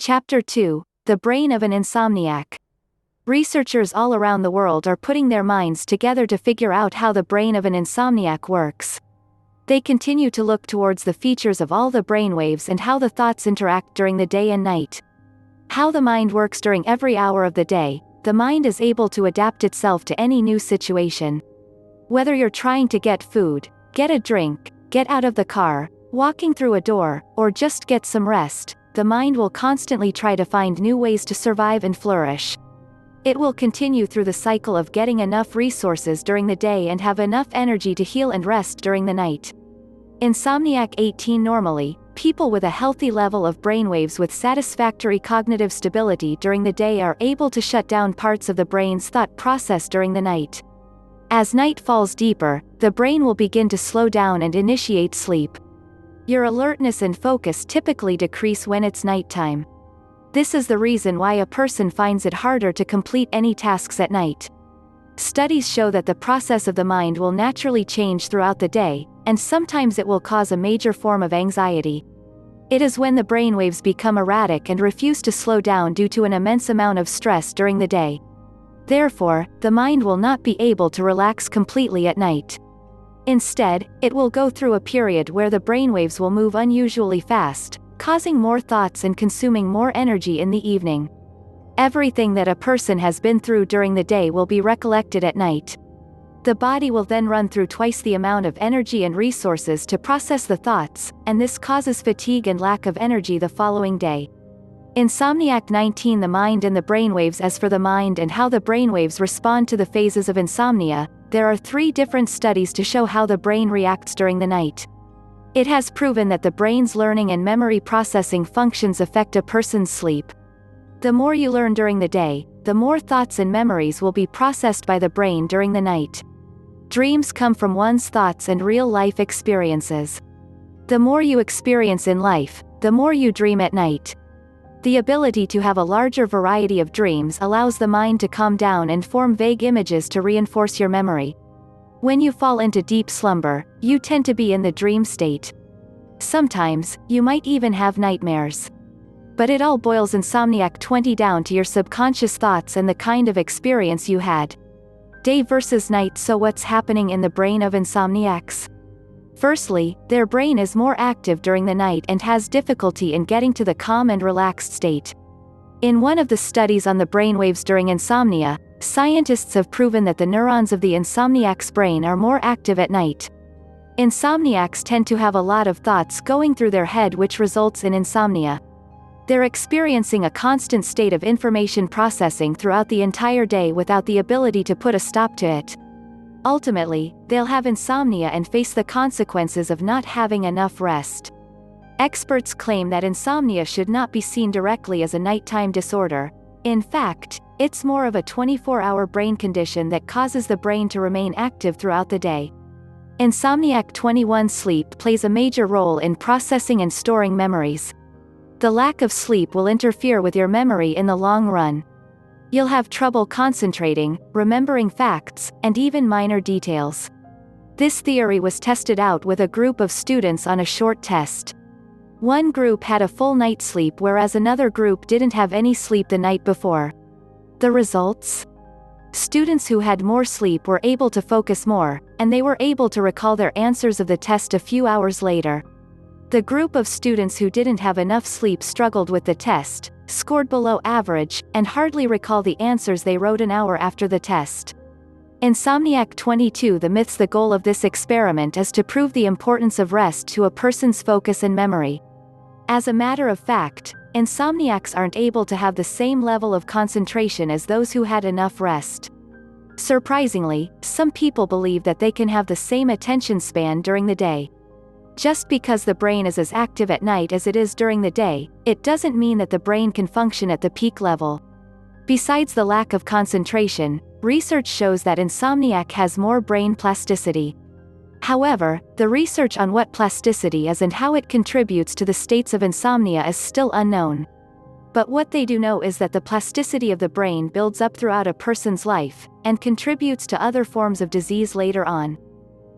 Chapter 2: The Brain of an Insomniac. Researchers all around the world are putting their minds together to figure out how the brain of an insomniac works. They continue to look towards the features of all the brainwaves and how the thoughts interact during the day and night. How the mind works during every hour of the day. The mind is able to adapt itself to any new situation. Whether you're trying to get food, get a drink, get out of the car, walking through a door, or just get some rest, the mind will constantly try to find new ways to survive and flourish. It will continue through the cycle of getting enough resources during the day and have enough energy to heal and rest during the night. Insomniac 18. Normally, people with a healthy level of brainwaves with satisfactory cognitive stability during the day are able to shut down parts of the brain's thought process during the night. As night falls deeper, the brain will begin to slow down and initiate sleep. Your alertness and focus typically decrease when it's nighttime. This is the reason why a person finds it harder to complete any tasks at night. Studies show that the process of the mind will naturally change throughout the day, and sometimes it will cause a major form of anxiety. It is when the brainwaves become erratic and refuse to slow down due to an immense amount of stress during the day. Therefore, the mind will not be able to relax completely at night. Instead, it will go through a period where the brainwaves will move unusually fast, causing more thoughts and consuming more energy in the evening. Everything that a person has been through during the day will be recollected at night. The body will then run through twice the amount of energy and resources to process the thoughts, and this causes fatigue and lack of energy the following day. Insomniac 19. The mind and the brainwaves. As for the mind and how the brainwaves respond to the phases of insomnia, there are 3 different studies to show how the brain reacts during the night. It has proven that the brain's learning and memory processing functions affect a person's sleep. The more you learn during the day, the more thoughts and memories will be processed by the brain during the night. Dreams come from one's thoughts and real-life experiences. The more you experience in life, the more you dream at night. The ability to have a larger variety of dreams allows the mind to calm down and form vague images to reinforce your memory. When you fall into deep slumber, you tend to be in the dream state. Sometimes, you might even have nightmares. But it all boils Insomniac 20 down to your subconscious thoughts and the kind of experience you had. Day versus night. So what's happening in the brain of insomniacs? Firstly, their brain is more active during the night and has difficulty in getting to the calm and relaxed state. In one of the studies on the brainwaves during insomnia, scientists have proven that the neurons of the insomniac's brain are more active at night. Insomniacs tend to have a lot of thoughts going through their head, which results in insomnia. They're experiencing a constant state of information processing throughout the entire day without the ability to put a stop to it. Ultimately, they'll have insomnia and face the consequences of not having enough rest. Experts claim that insomnia should not be seen directly as a nighttime disorder. In fact, it's more of a 24-hour brain condition that causes the brain to remain active throughout the day. Insomniac 21. Sleep plays a major role in processing and storing memories. The lack of sleep will interfere with your memory in the long run. You'll have trouble concentrating, remembering facts, and even minor details. This theory was tested out with a group of students on a short test. One group had a full night's sleep whereas another group didn't have any sleep the night before. The results? Students who had more sleep were able to focus more, and they were able to recall their answers of the test a few hours later. The group of students who didn't have enough sleep struggled with the test, scored below average, and hardly recall the answers they wrote an hour after the test. Insomniac 22. The myths. The goal of this experiment is to prove the importance of rest to a person's focus and memory. As a matter of fact, insomniacs aren't able to have the same level of concentration as those who had enough rest. Surprisingly, some people believe that they can have the same attention span during the day. Just because the brain is as active at night as it is during the day, it doesn't mean that the brain can function at the peak level. Besides the lack of concentration, research shows that insomniac has more brain plasticity. However, the research on what plasticity is and how it contributes to the states of insomnia is still unknown. But what they do know is that the plasticity of the brain builds up throughout a person's life, and contributes to other forms of disease later on.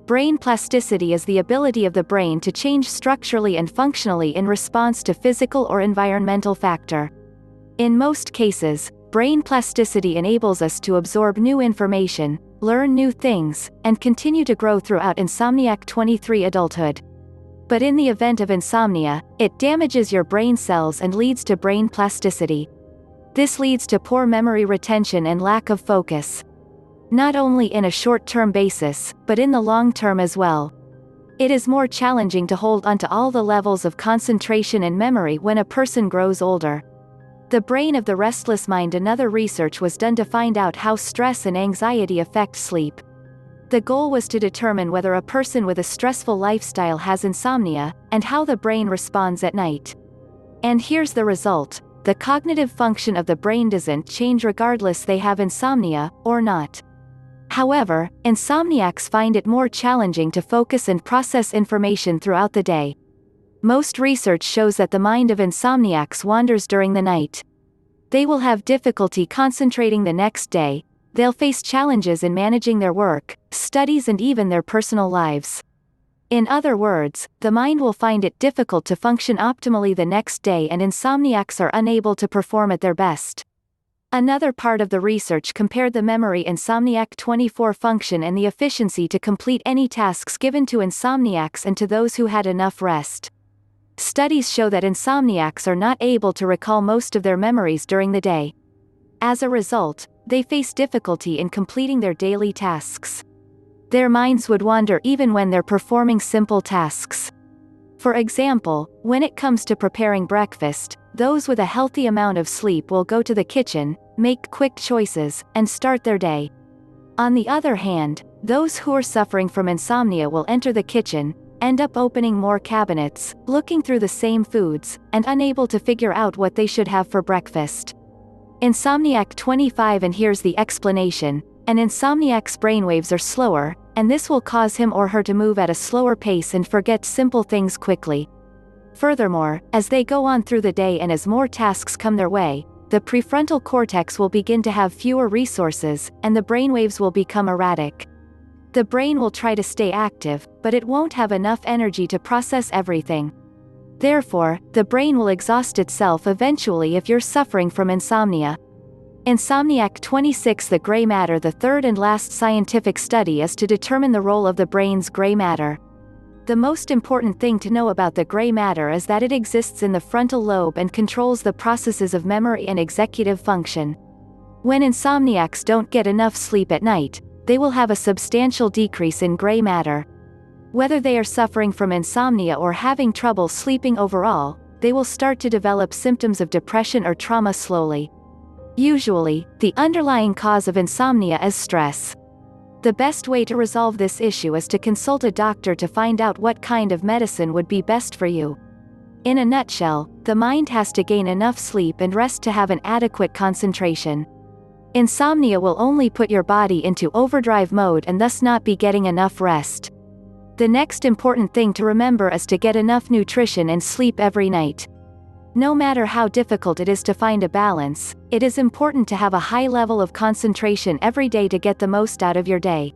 Brain plasticity is the ability of the brain to change structurally and functionally in response to physical or environmental factor. In most cases, brain plasticity enables us to absorb new information, learn new things, and continue to grow throughout Insomniac 23 adulthood. But in the event of insomnia, it damages your brain cells and leads to brain plasticity. This leads to poor memory retention and lack of focus. Not only in a short-term basis, but in the long term as well. It is more challenging to hold onto all the levels of concentration and memory when a person grows older. The brain of the restless mind. Another research was done to find out how stress and anxiety affect sleep. The goal was to determine whether a person with a stressful lifestyle has insomnia, and how the brain responds at night. And here's the result: the cognitive function of the brain doesn't change regardless they have insomnia or not. However, insomniacs find it more challenging to focus and process information throughout the day. Most research shows that the mind of insomniacs wanders during the night. They will have difficulty concentrating the next day. They'll face challenges in managing their work, studies, and even their personal lives. In other words, the mind will find it difficult to function optimally the next day, and insomniacs are unable to perform at their best. Another part of the research compared the memory Insomniac 24 function and the efficiency to complete any tasks given to insomniacs and to those who had enough rest. Studies show that insomniacs are not able to recall most of their memories during the day. As a result, they face difficulty in completing their daily tasks. Their minds would wander even when they're performing simple tasks. For example, when it comes to preparing breakfast, those with a healthy amount of sleep will go to the kitchen, make quick choices, and start their day. On the other hand, those who are suffering from insomnia will enter the kitchen, end up opening more cabinets, looking through the same foods, and unable to figure out what they should have for breakfast. Insomniac 25. And here's the explanation: an insomniac's brainwaves are slower, and this will cause him or her to move at a slower pace and forget simple things quickly. Furthermore, as they go on through the day and as more tasks come their way, the prefrontal cortex will begin to have fewer resources, and the brainwaves will become erratic. The brain will try to stay active, but it won't have enough energy to process everything. Therefore, the brain will exhaust itself eventually if you're suffering from insomnia. Insomniac 26. The gray matter. The third and last scientific study is to determine the role of the brain's gray matter. The most important thing to know about the gray matter is that it exists in the frontal lobe and controls the processes of memory and executive function. When insomniacs don't get enough sleep at night, they will have a substantial decrease in gray matter. Whether they are suffering from insomnia or having trouble sleeping overall, they will start to develop symptoms of depression or trauma slowly. Usually, the underlying cause of insomnia is stress. The best way to resolve this issue is to consult a doctor to find out what kind of medicine would be best for you. In a nutshell, the mind has to gain enough sleep and rest to have an adequate concentration. Insomnia will only put your body into overdrive mode and thus not be getting enough rest. The next important thing to remember is to get enough nutrition and sleep every night. No matter how difficult it is to find a balance, it is important to have a high level of concentration every day to get the most out of your day.